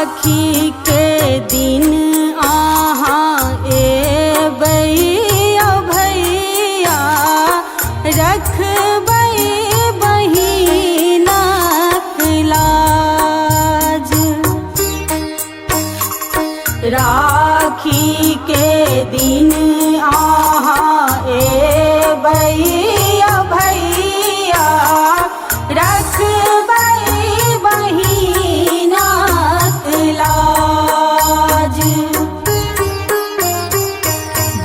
राखी के दिन आहाँ एबै भैया रखबै बहिनक लाज। राखी के दिन आहाँ एबै भैया रखबै बहिनक लाज।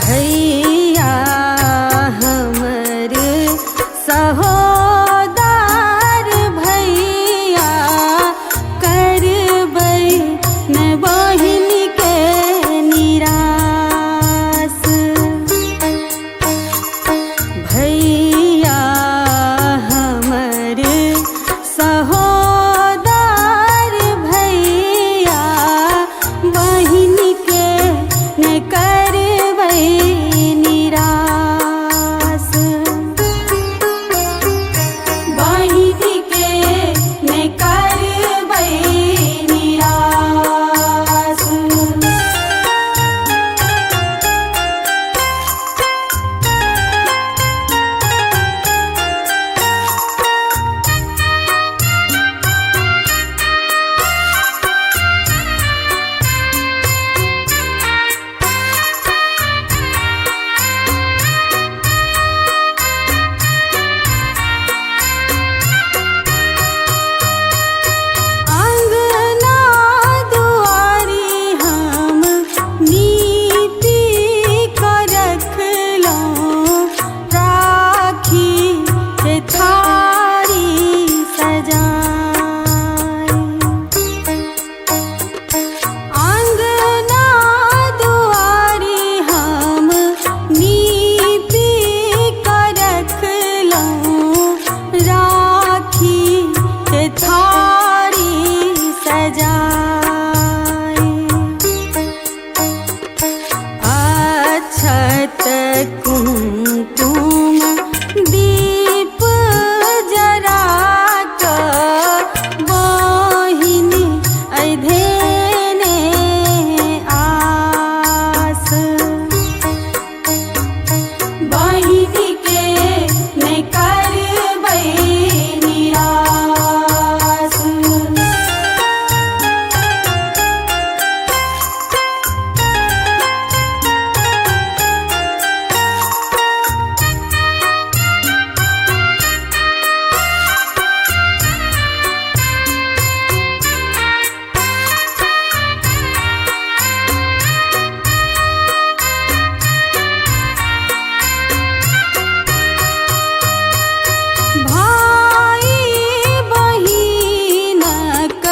भैया हमर सहोदर भैया करबै न बहिन के निराश। भैया हमर सहोदर भैया बहिन के न करबै निराश। बहिन के न करबै निराश। अंगना दुआरी हम नीति कर रखलहुँ, राखी के थारी सजाई। अंगना दुआरी हम नीति कर रखलहुँ, राखी के थारी सजाई। अक्षत कुमकुम दीप जरा कऽ बहिन अधेने आस। बहिन के न करबै निराश। भाई बहिनक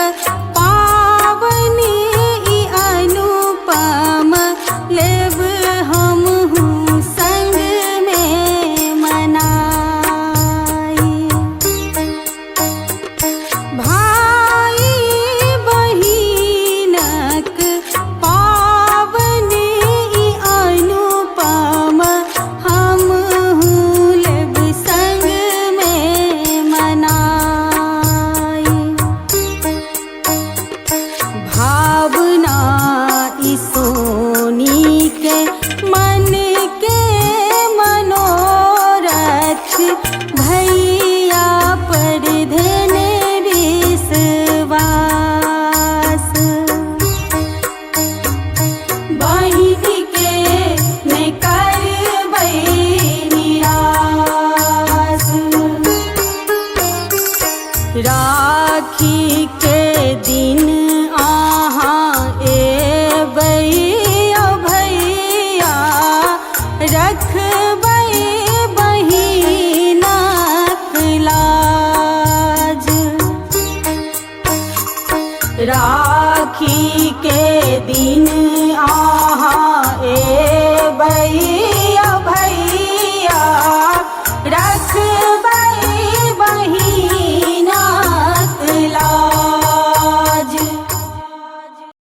पाबनि ई अनुपम, लेब हमहु संग में मनाई। भाई बहिनक पाबनि ई अनुपम, हमहु लेब संग में मनाई। भावना ई सोनी के मन के मनोरथ, भैया पर धेने विश्वास। बहिन के न करबै निराश। राखी के दिन आहाँ एबै भैया रखबै बहिनक लाज। राखी के दिन आहाँ